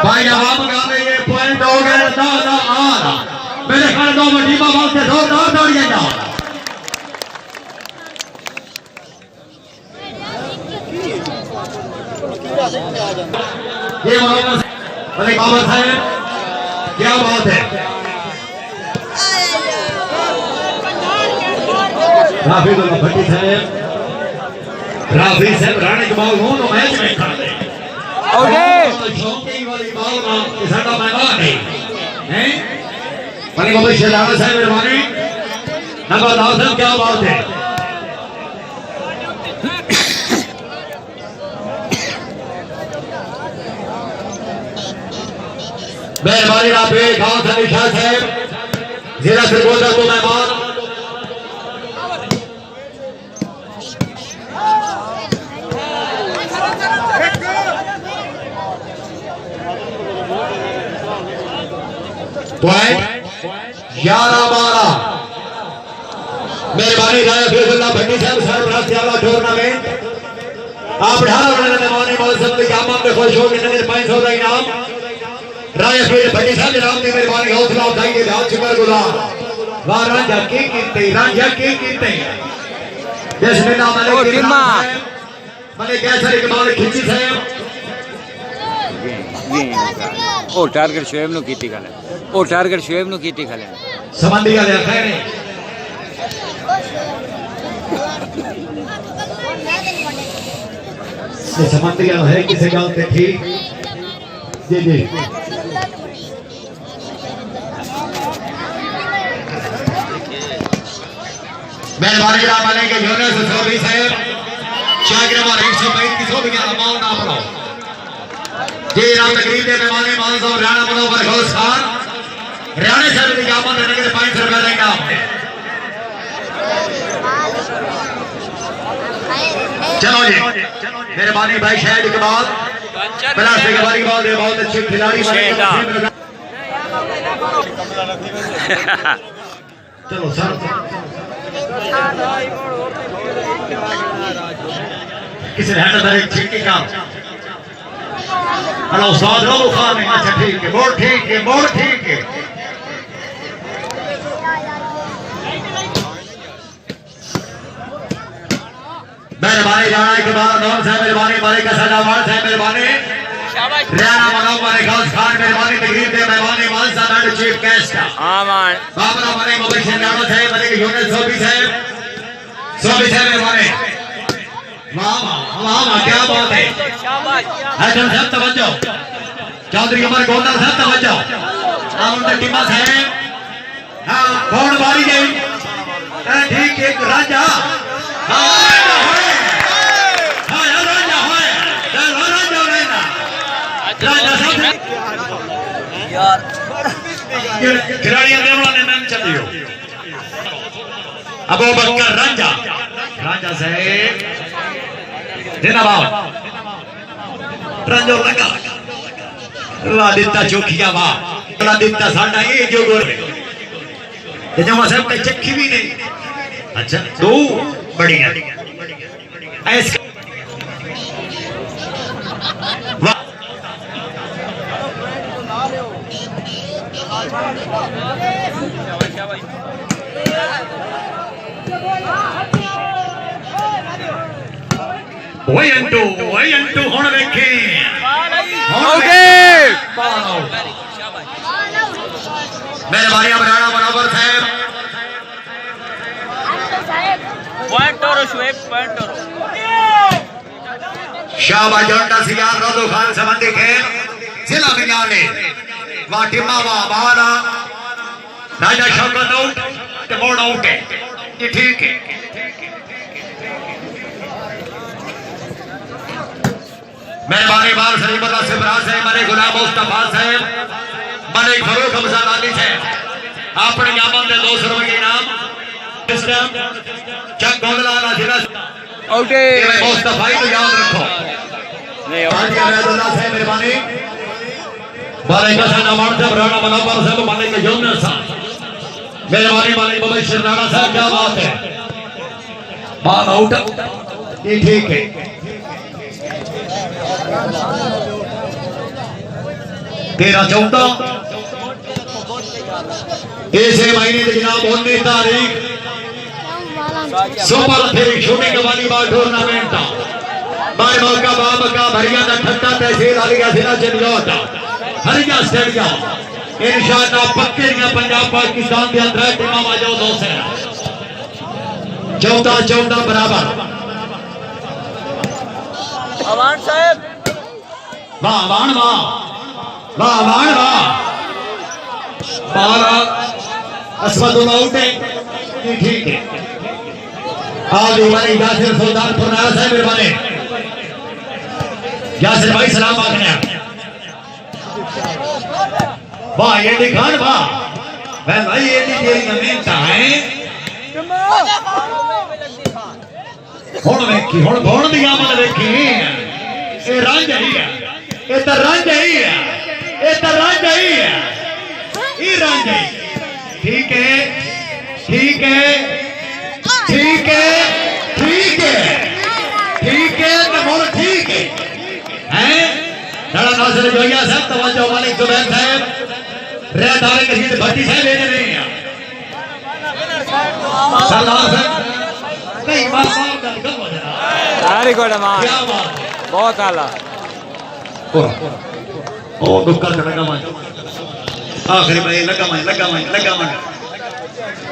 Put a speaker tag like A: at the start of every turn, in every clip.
A: भाई जवाब गा रहे ये पॉइंट हो गए ना ना आ मेरे ख्याल दो मटीबा बॉल से दौड़ जाएगा ये अरे बाबा साहब क्या बात है राफी तो भट्टी साहब राफी साहब राणे के बॉल हो तो मैच में खा ले ओके शौकी वाली बॉल का साडा मैदान है बनी भविष्य राणा साहब मेहरबानी नंबर 10 क्या बात है मेहरबानी राफी खास अली शाह साहब जिला सरगोदा को मेहमान पॉइंट 11-12 मेहरबानी राय फैसला भट्टी साहब सरपरस्त वाला टूर्नामेंट आप 18 रन मेहमानी वाले सब के आमद में खुश हो के नगर 500 का इनाम राय फैसला भट्टी साहब जनाब की मेहरबानी हौसला अफजाई के बहुत शुक्रगुजार वाह राजा की कीते बिस्मिल्लाह मलिक कैसर इकबाल खिची साहब
B: ओ टारगेट शोएब नु कीती गल ओ टारगेट शोएब नु कीती गल
A: संबंधी गल है नहीं ये संबंधी गल है किसी गल ते ठीक जी मेहरबानी जनाब वाले के यूनुस सोबी साहब शागिर नंबर 135 सोबी का अमाउंट ना पढ़ो जी राम तकरीब के मेहमान मान साहब राणा मनोहर घोष खान राणे साहब की आमद देने के 500 रुपए देंगे आपने चलो जी मेहरबानी भाई शाहिद इकबाल प्लास्टिक के बारी बॉल दे बहुत अच्छे खिलाड़ी चलो सर किसी हैंड पर एक छिटकी का हेलो उस्ताद रबू खान अच्छा ठीक है बोर्ड ठीक है मेहरबानी राणा इकबाल नौन साहब मेहरबानी मालिक सजावाल साहब मेहरबानी राणा मनोहर घोष खान मेहरबानी तकरीब के मेहमानी मान साहब एंड चीफ गेस्ट
B: आमान
A: बाबरा माने मोबाइल राणा साहब मालिक यूनुस सोबी साहब मेहरबानी वाह क्या बात है हैदर साहब तवज्जो चौधरी उमर गोंदा साहब तवज्जो आमन टीमा साहब हां कौन बारी गई ठीक एक राजा यार खिलाड़ियां देवड़ा ने मैच चलियो अबू बकर राजा साहब जिंदाबाद रंजो लगा वाह दिता चौखिया वाह दिता साडा ये जो गोर ते जमा साहब के चक्की भी नहीं अच्छा दो बढ़िया ऐस वाह वही अंटू हुण वेखे ओके मेहरबानी हरियाणा बराबर साहब
C: पॉइंट और शुएब पॉइंट और
A: शाबाश जोंडा सियार रजो खान संबंधी खेल जिला विज्ञाने वाटिमा वा बाला राजा शौकत आउट ते मोड़ आउट है ये ठीक है मेहरबानी बाल सलीमत सिमराज साहब मने गुलाम मुस्तफा साहब मने फरूख हमजा अली साहब अपने नामन दे 200 रुपए के इनाम सिस्टम चक गोंदला जिला
B: ओके
A: मुस्तफा को याद रखो नहीं हाजी अब्दुल्ला साहब मेहरबानी बाले का नाम साहब राणा मनोहर साहब मने के यूनुस साहब मेहरबानी मालिक मुबशिर राणा साहब क्या बात है बाल आउट ये ठीक है 13-14 इसे महीने की जनाब 19 तारीख सोमवार फेरी शूटिंग वॉलीबॉल टूर्नामेंट बाय मौका बाबका भरिया का ठट्टा तहसील आलिया जिला जंजौट हरिया स्टेडियम इंशाअल्लाह पक्के पंजाब पाकिस्तान के अंदर टीमां मौजूद हो से 14-14 बराबर
C: अवान साहब
A: वाह वाह वाह वाह वाह वाह बारह असफदुल आउट है जी ठीक है आज हमारे यासिर सुल्तानपुर नया साहब मेहरबानी यासिर भाई सलाम आखने वाह ये दिखान वाह मैं भाई ये तेरी मेहनत है हुण वेखी हुण भौण दी आमद वेखी ये रंज ही है ये तो रंज ही है ये तो रंज ही है ये रंज है ठीक है ठीक है ठीक है ठीक है ठीक है नमोर ठीक है हैं दादा नासिर जोगिया साहब तवज्जो मालिक जुबैर साहब रेदार कशीद भट्टी साहब भेज रहे हैं सरदार साहब नहीं बात का कम हो जाना
B: वेरी गुड अमान
A: क्या बात
B: बहुत आला
A: ओ दुक्कर लगा मन आखिरी में लगा मन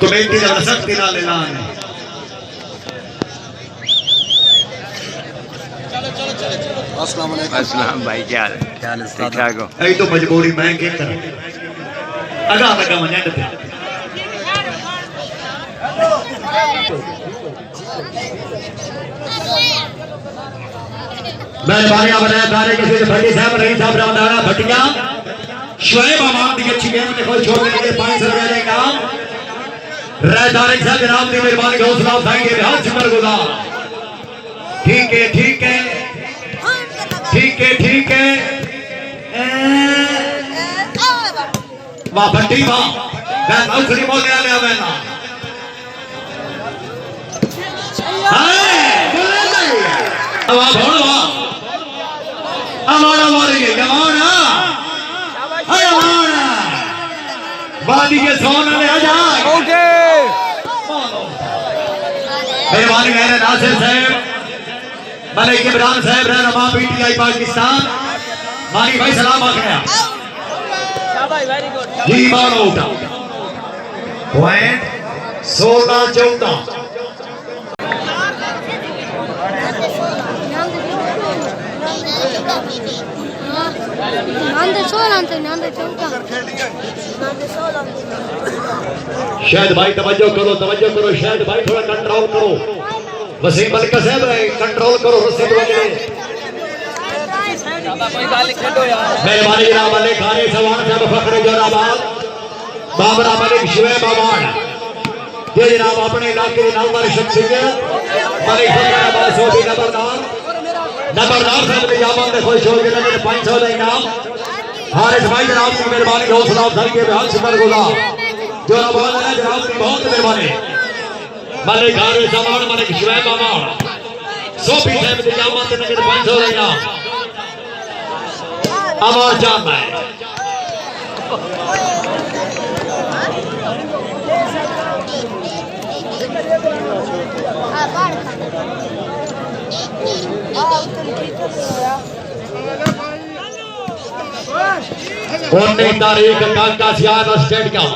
A: कमेटी जब सख्ती नाल ऐलान है
B: अस्सलाम भाई क्या हाल है ठीक ठाक हो
A: ऐ तो मजबूरी मैं के कर अगा लगा मन एंड पे मेहरबानी बनाया तारे किसी भट्टी साहब रही साहब रामदाना भट्टिया शुएब अमान दी अच्छी गेम में कोई छोड़ के 500 रुपए का इनाम रहदारी साहब जनाब की मेहरबानी हौसला अफजाई के बहुत शुक्रगुजार ठीक है ठीक है ठीक है ठीक है वाह भट्टी वाह मैं नौकरी बोल गया ले मैंने वाह भोड़ वाह हमारा मारी है जवाना वादी के सोना ले आ जा
B: ओके
A: मेहरबानी मेरे नासिर साहब मलिक इमरान साहब रहनुमा पीटीआई पाकिस्तान मानी भाई सलाम आ गया
C: वेरी गुड
A: जी मानो उठा पॉइंट 16-14 शायद भाई तवज्जो करो शायद भाई थोड़ा कंट्रोल करो वसीम मलिका साहब कंट्रोल करो रस्सी वगैरह
C: कोई गाल खेलो यार
A: मेहरबानी जनाब अली खानी सवान साहब फखरे जोराबाद बाबरा मलिक शुएब अमान ये जनाब अपने इलाके के नामवर शख्सियत मलिक फखराबाद सोबी नंबरदार साहब की जामन में खुश हो गए 500 का इनाम हारिस भाई जनाब की मेहरबानी हौसला अफजाई के बहुत शुक्रगुजार जोराबाद है जनाब की बहुत मेहरबानी मलिक हारिस अमान मलिक शुएब अमान सोबी साहब की जामन में 500 का इनाम अमर जान है उन्नीस तारीख काका सियाद स्टेडियम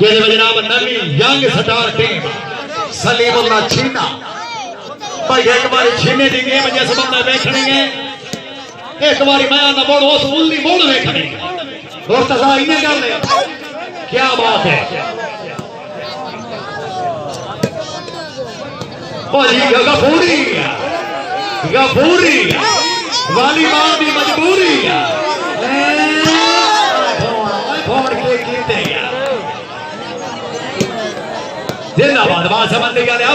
A: ये जनाब नवी यंग स्टार टीम सलीमुल्लाह छीना भाई एक बार छीने की गेम जिस बंदा देखनी है एक बार मैं ना बोल उस उल्ली बोल देखनी और तसा इन्हें कर ले क्या बात है गफूरी वालीबाल की मजबूरी जिंदाबाद बात समझ गया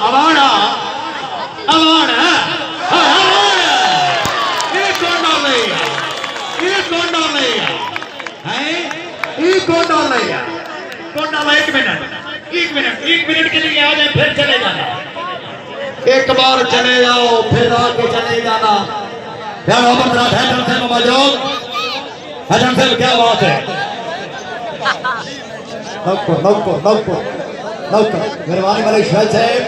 A: अवाना अवाना एक मिनट के लिए आ जाए फिर चले जाना एक बार चले जाओ फिर आके चले जाना मौजूद हसन साहब क्या बात है। नौको मेहरबानी मलिक शाह साहब।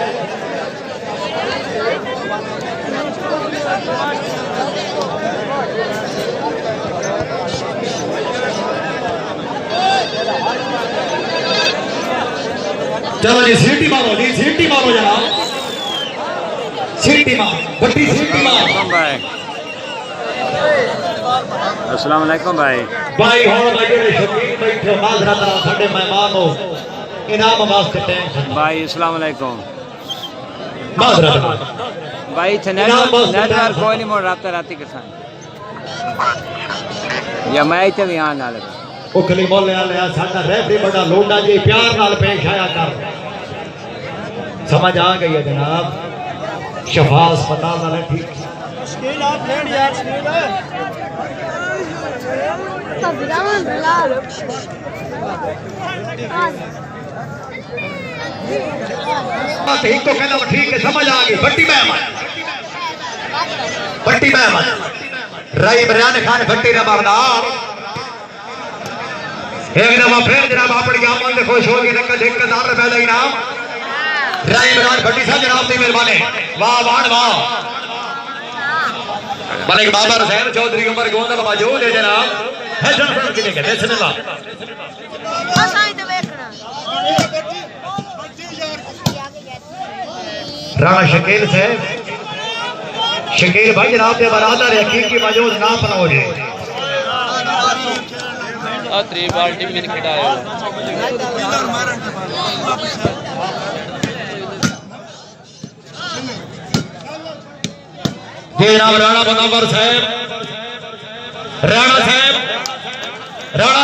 A: चलो जी सीटी मारो जनाब, सीटी मारो, बड़ी सीटी मारो
B: भाई। अस्सलाम वालेकुम भाई।
A: भाई हुण भाई जेडे शकीन बैठे माजरा तरह साडे मेहमान हो इनाम वास्ते टेंशन
B: भाई अस्सलाम वालेकुम
A: माजरा
B: भाई। थे नेटवर्क कोई नहीं मोड़ रात राती के साथ या मैं इतने भी आने वाले
A: उखली बोले आले साडा रेफरी बड़ा लोडा जी प्यार नाल पेश आया कर। समझ आ गई है जनाब, शफा अस्पताल वाले ठीक
C: स्किल आप खेल यार स्किल
A: ठीक तो कहना ठीक है, समझ आ गई। बट्टी मेहमान राई इमरान खान भट्टी नंबरदार एक दफा फिर जनाब अपनी आमद से खुश हो गए। नकद 1000 रुपए का इनाम राय इमरान भट्टी साहब जनाब की मेहरबानी। वाह वाह वाह। मलिक बाबर हुसैन चौधरी उमर गोंदल मौजूद है जनाब। है जनाब किने कहते बिस्मिल्लाह। राणा शकील साहब, शकील भाई जनाब के बरादर यकीन की मौजूद ना पनो जी।
C: आत्री बाल्टी में खिलाया
A: जनाब राणा मुनव्वर साहब, राणा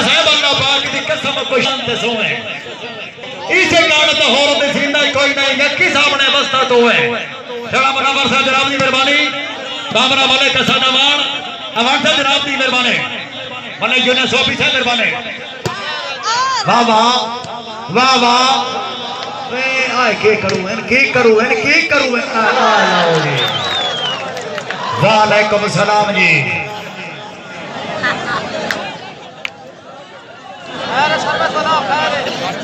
A: साहब अल्लाह पाक की कसम को शांत सोए इसे गाड़ तो होर ते सीना कोई नहीं यकी सामने बस्ता तो है। राणा मुनव्वर साहब जनाब की मेहरबानी। बाबरा वाले का सदामान अवान साहब जनाब की मेहरबानी। मने यूनुस सोफी साहब मेहरबानी। वाह वाह वे आए के करूं आओ जी। वालेकुम सलाम जी।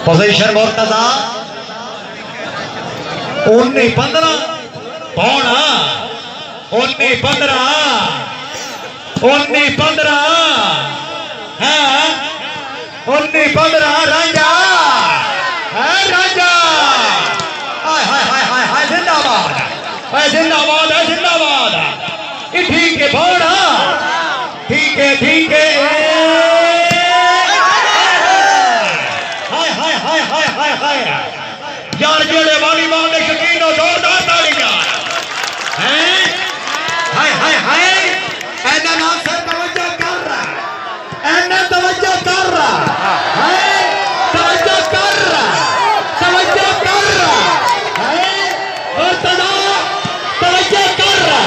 A: पोजीशन मुर्तजा 19-15 पौना 19-15 हाँ 19-15 राजा हाय जिंदाबाद ठीक है पौना ठीक है यार जेड़े वाली मां ने शकीन हो जोरदार तालियां हैं। हाय ऐना नाम से तवज्जो कर रहा है तवज्जो कर रहा है और तदा तवज्जो कर रहा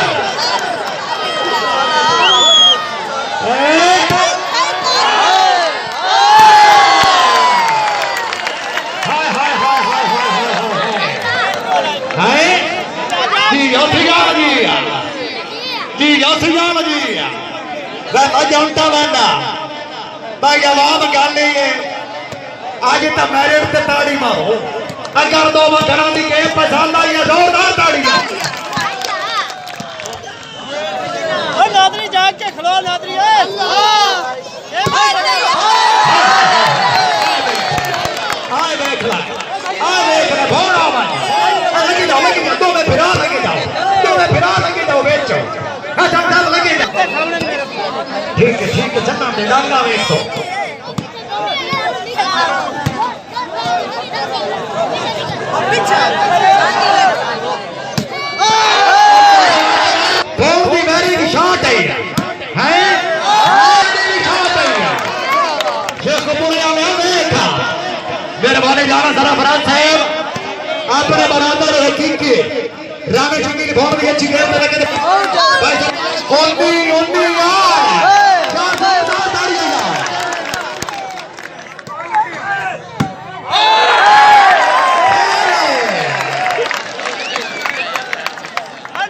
A: जानता बंदा भाई जवाब कर लीए आज तो मैरिट से ताड़ी मारो अगर दो घर की गेम पसंद आई है जोरदार ताड़ी
C: नादरी जाग के खलो नादरी
A: देख ला बहुत लगी जाओ दो में फिरा लगे जाओ बेचो लगे ठीक है चन्ना दे डालना वेख तो बहुत ही वेरी की शॉट है मेहरबानी जाना सारा फराज साहब अपने बराबर हकीक के राणा शकील बहुत ही अच्छी गेम में लगे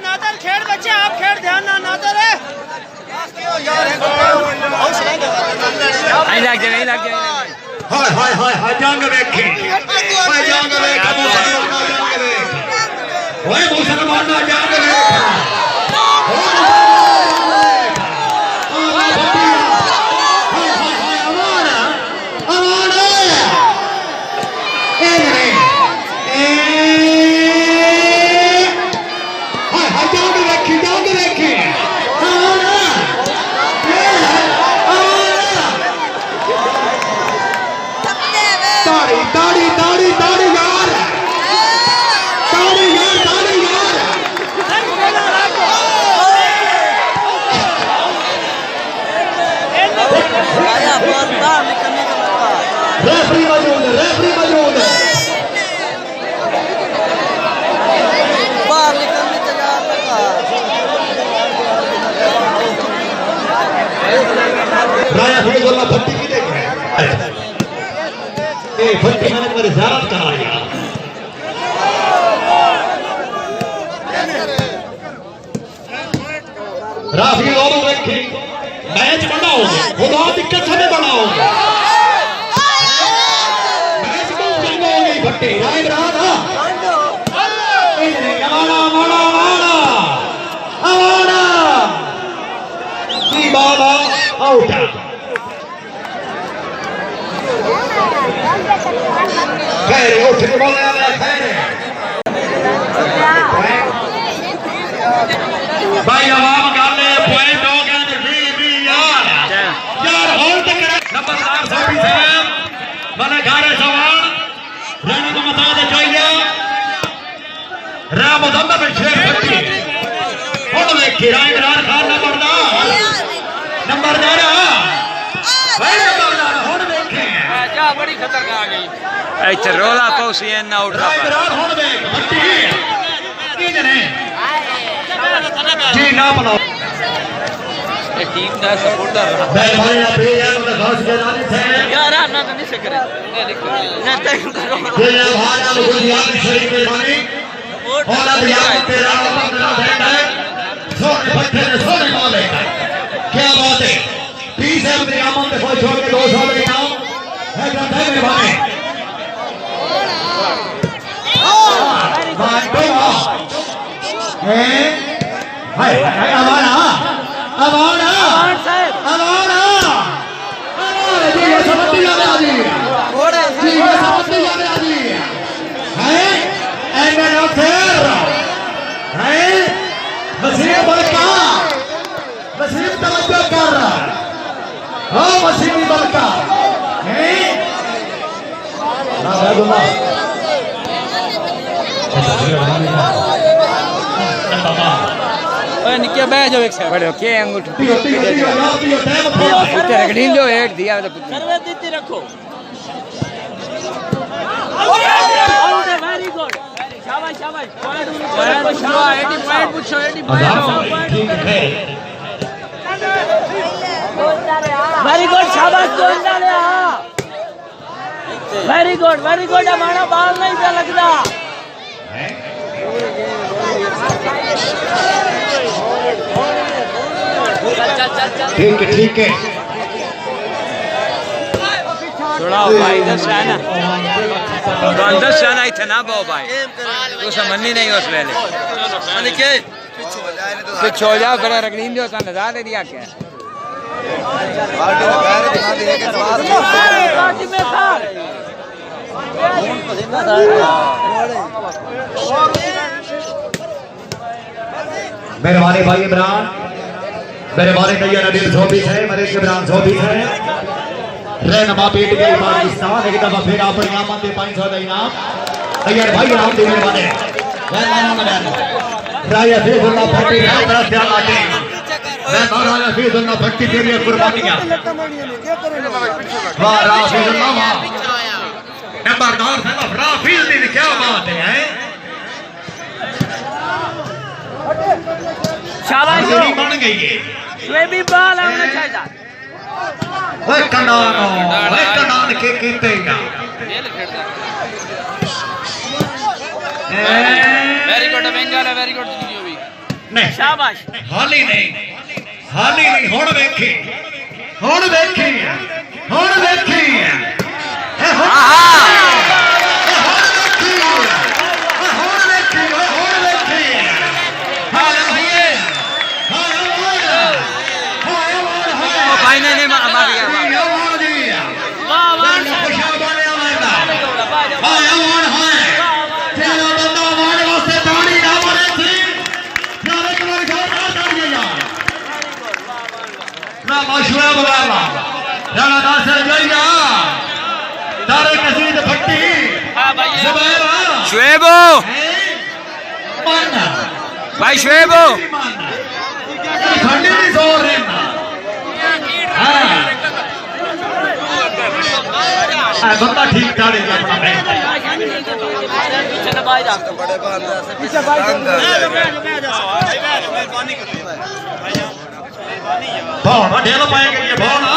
C: नादर खेल बच्चे आप खेल ध्यान ना नादर है
B: नहीं लग जाए, नहीं लग जाए।
A: हाय हाय हाय हाय जंग देखी ओए जंग देख मुसलमान जंग देख ओए मुसलमान जंग देख रेफरी मौजूद है, रेफरी मौजूद है।
C: बाहर निकलने तैयार लगा।
A: राया फैजुल्ला भट्टी की देख रहे हैं। ए भट्टी मैंने तुम्हारी ज़ियारत कराई। राफी दोनों देखी मैच बनाओगे खुदा दिक्कत हमें बनाओगे मैच को जिंदोगे भट्टी राय राधा अवाना अवाना अवाना अवाना दीवाना आउट खैर उठ के बोले खैर भाई आवाम गाले पॉइंट हो गया यार होल्ड तक नंबरदार साहब मैंने घारे सवाल रहने को बता दे चाहिए राम उदंदा में शेर पट्टी होल्ड देखिए रायगढ़ खान नंबरदार भाई नंबरदार होल्ड देखिए
C: जा बड़ी खतरनाक आ गई।
B: इधर रोला पौसी है ना उठ रहा
A: रायगढ़ होल्ड देख पट्टी किधर है जी ना बनाओ
C: टीम का सपोर्टर
A: मैं भाई आप यार उनका खास जनानी थे
C: यार ना तो नहीं सकरे ये देखो ना तय करो
A: ये भाई आप गुजरात शरीफ में बनी और अब यहाँ तेरा अपना बैठा है सोने पत्थर ने सोने वाले क्या बात है 30 अपने आमन में कोई छोड़ के 2 साल के नाम है ग्रंथ है मेरे भाई बांटो हैं हाय हाय अवाना अवाना अवाना अवाना जी ये समझती जाने आजी जी ये समझती जाने आजी हैं एंड नो फेयर हैं वसीम बलका वसीम तवज्जो कर हो वसीम बलका हैं नागुल्ला
C: निके बैठ जाओ एक साइड
B: बड़े के अंगूठ
A: पियो पियो पियो पियो टाइम
B: पुत्र रगड़ीन जो हेड दिया तो पुत्र
C: सर्वे दीती रखो। वेरी गुड शाबाश शाबाश पॉइंट पूछो 80 पॉइंट पूछो 80 पॉइंट
A: ठीक है
C: वेरी गुड शाबाश गोल डाले वेरी गुड हमारा बॉल नहीं पे लगता
A: ठीक है
B: थोड़ा भाई दस आना तो अंदर से आना इतना ना बहु भाई तो समझनी नहीं उस वेले कुछ हो जाओ बड़ा रगड़ीन जो था नज़ारा दे दिया क्या
A: मेरे भाई भाई इमरान मेरे भाई नैया नदीम शोभित है मेरे इमरान शोभित है रहनमा पेट गई पाकिस्तान एक दफा फिर अपने आमद दे 500 का इनाम नैया भाई नाम दे मेरे भाई राया फैजुल्ला भट्टी का बड़ा ख्याल आते मैं राया फैजुल्ला भट्टी तेरी कुर्बानियां वाह राया फैजुल्ला वाह नंबरदार साहब राफिल दी क्या बात है
C: शाबाश
A: बन गई है
C: ये भी बॉल हमने चाहिए
A: ओए कनान के कीतेगा
C: very good Bengal very good जिंदगी हुई
A: नहीं
C: शाबाश
A: हाली नहीं हुण वेखी ਹੁਣ ਵੇਖੀ
B: भाई नहीं मार गया शुएबो भाई शुएबो
A: बंदा ठीक ठाक अपना ढेल पाएंगे ये भौना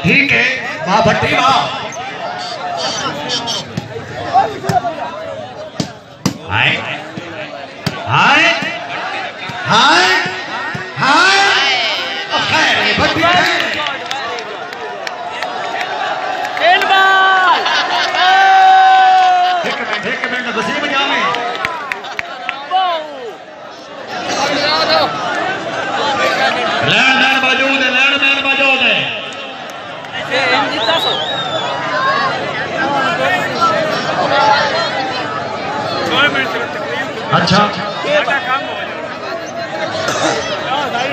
A: ठीक है माँ भट्टी माँ हाय हाय हाय हाय भट्टी एक मिनट वसीम जामे लैंडमैन मौजूद है अच्छा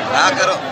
B: क्या करो